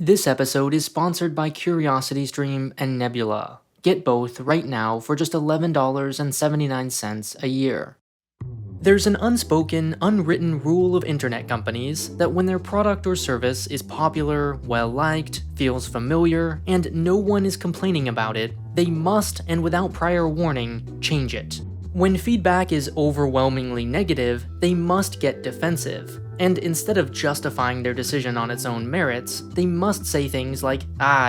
This episode is sponsored by CuriosityStream and Nebula. Get both right now for just $11.79 a year. There's an unspoken, unwritten rule of internet companies that when their product or service is popular, well-liked, feels familiar, and no one is complaining about it, they must, and without prior warning, change it. When feedback is overwhelmingly negative, they must get defensive. And instead of justifying their decision on its own merits, they must say things like,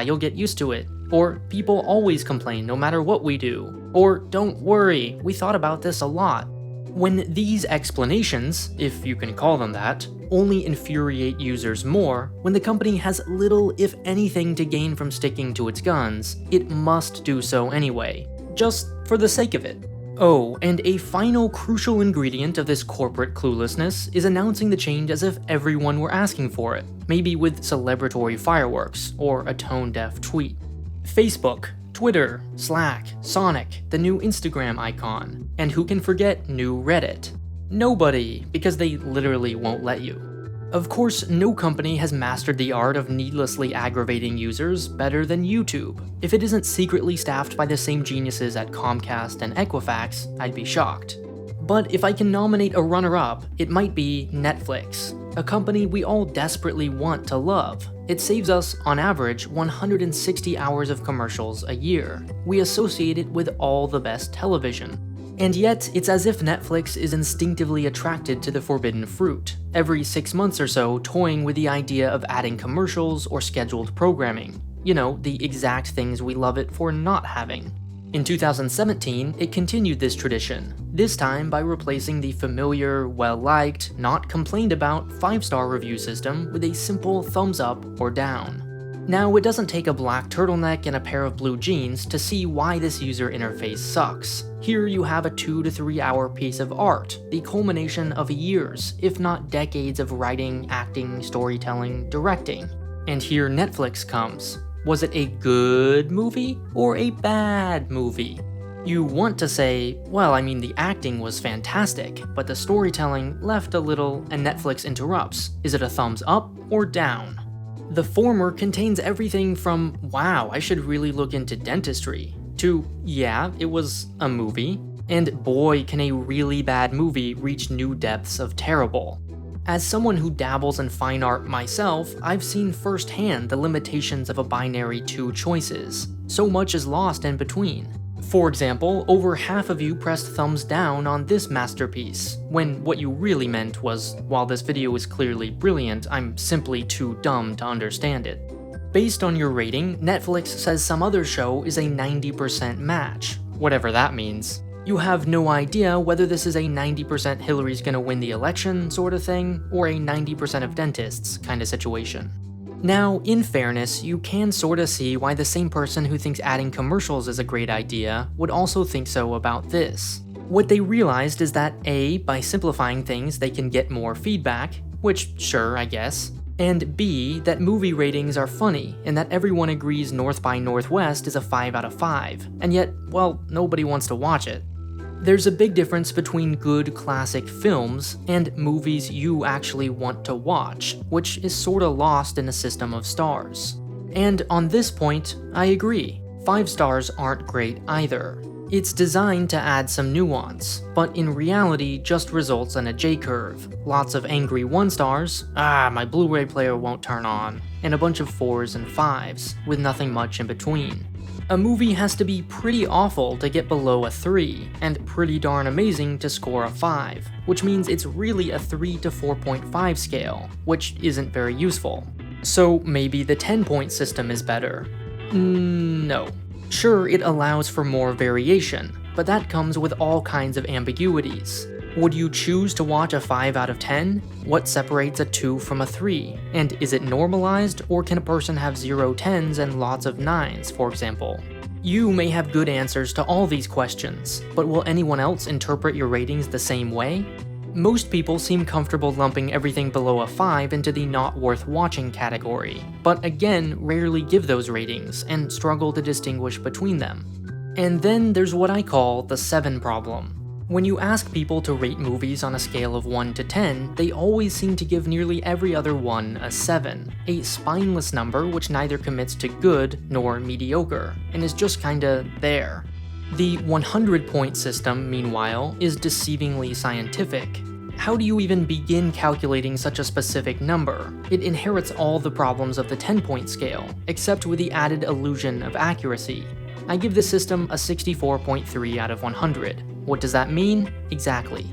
you'll get used to it, or people always complain no matter what we do, or don't worry, we thought about this a lot. When these explanations, if you can call them that, only infuriate users more, when the company has little if anything to gain from sticking to its guns, it must do so anyway, just for the sake of it. Oh, and a final crucial ingredient of this corporate cluelessness is announcing the change as if everyone were asking for it, maybe with celebratory fireworks or a tone-deaf tweet. Facebook, Twitter, Slack, Sonic, the new Instagram icon, and who can forget new Reddit? Nobody, because they literally won't let you. Of course, no company has mastered the art of needlessly aggravating users better than YouTube. If it isn't secretly staffed by the same geniuses at Comcast and Equifax, I'd be shocked. But if I can nominate a runner-up, it might be Netflix, a company we all desperately want to love. It saves us, on average, 160 hours of commercials a year. We associate it with all the best television. And yet, it's as if Netflix is instinctively attracted to the forbidden fruit, every 6 months or so toying with the idea of adding commercials or scheduled programming. You know, the exact things we love it for not having. In 2017, it continued this tradition, this time by replacing the familiar, well-liked, not complained about 5-star review system with a simple thumbs up or down. Now, it doesn't take a black turtleneck and a pair of blue jeans to see why this user interface sucks. Here you have a 2 to 3 hour piece of art, the culmination of years, if not decades of writing, acting, storytelling, directing. And here Netflix comes. Was it a good movie or a bad movie? You want to say, well, I mean the acting was fantastic, but the storytelling left a little, and Netflix interrupts. Is it a thumbs up or down? The former contains everything from, wow, I should really look into dentistry, to, yeah, it was a movie, and boy, can a really bad movie reach new depths of terrible. As someone who dabbles in fine art myself, I've seen firsthand the limitations of a binary 2 choices. So much is lost in between. For example, over half of you pressed thumbs down on this masterpiece, when what you really meant was, while this video is clearly brilliant, I'm simply too dumb to understand it. Based on your rating, Netflix says some other show is a 90% match, whatever that means. You have no idea whether this is a 90% Hillary's gonna win the election sort of thing, or a 90% of dentists kind of situation. Now, in fairness, you can sorta see why the same person who thinks adding commercials is a great idea would also think so about this. What they realized is that A, by simplifying things they can get more feedback, which sure, I guess, and B, that movie ratings are funny, and that everyone agrees North by Northwest is a 5 out of 5, and yet, well, nobody wants to watch it. There's a big difference between good classic films and movies you actually want to watch, which is sorta lost in a system of stars. And on this point, I agree. 5 stars aren't great either. It's designed to add some nuance, but in reality just results in a J-curve. Lots of angry 1 stars, my Blu-ray player won't turn on, and a bunch of 4s and 5s, with nothing much in between. A movie has to be pretty awful to get below a 3, and pretty darn amazing to score a 5, which means it's really a 3 to 4.5 scale, which isn't very useful. So maybe the 10-point system is better. No. Sure, it allows for more variation, but that comes with all kinds of ambiguities. Would you choose to watch a 5 out of 10? What separates a 2 from a 3? And is it normalized, or can a person have 0 10s and lots of 9s, for example? You may have good answers to all these questions, but will anyone else interpret your ratings the same way? Most people seem comfortable lumping everything below a 5 into the not worth watching category, but again rarely give those ratings and struggle to distinguish between them. And then there's what I call the 7 problem. When you ask people to rate movies on a scale of 1 to 10, they always seem to give nearly every other one a 7, a spineless number which neither commits to good nor mediocre, and is just kinda there. The 100-point system, meanwhile, is deceivingly scientific. How do you even begin calculating such a specific number? It inherits all the problems of the 10-point scale, except with the added illusion of accuracy. I give this system a 64.3 out of 100. What does that mean? Exactly.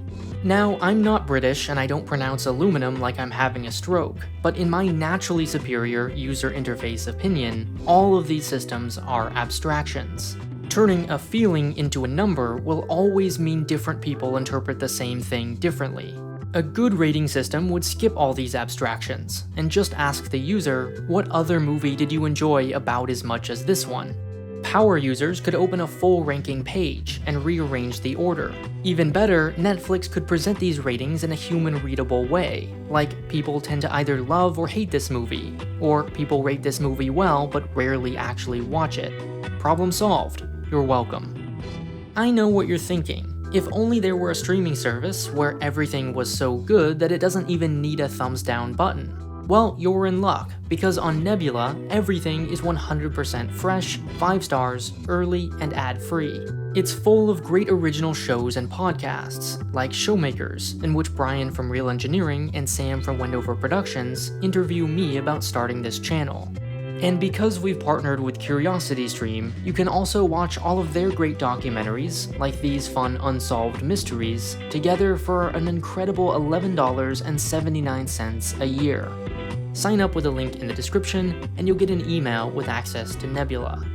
Now, I'm not British and I don't pronounce aluminum like I'm having a stroke, but in my naturally superior user interface opinion, all of these systems are abstractions. Turning a feeling into a number will always mean different people interpret the same thing differently. A good rating system would skip all these abstractions, and just ask the user, what other movie did you enjoy about as much as this one? Power users could open a full ranking page and rearrange the order. Even better, Netflix could present these ratings in a human-readable way, like people tend to either love or hate this movie, or people rate this movie well but rarely actually watch it. Problem solved. You're welcome. I know what you're thinking. If only there were a streaming service where everything was so good that it doesn't even need a thumbs down button. Well, you're in luck, because on Nebula, everything is 100% fresh, 5 stars, early, and ad-free. It's full of great original shows and podcasts, like Showmakers, in which Brian from Real Engineering and Sam from Wendover Productions interview me about starting this channel. And because we've partnered with CuriosityStream, you can also watch all of their great documentaries, like these fun unsolved mysteries, together for an incredible $11.79 a year. Sign up with a link in the description, and you'll get an email with access to Nebula.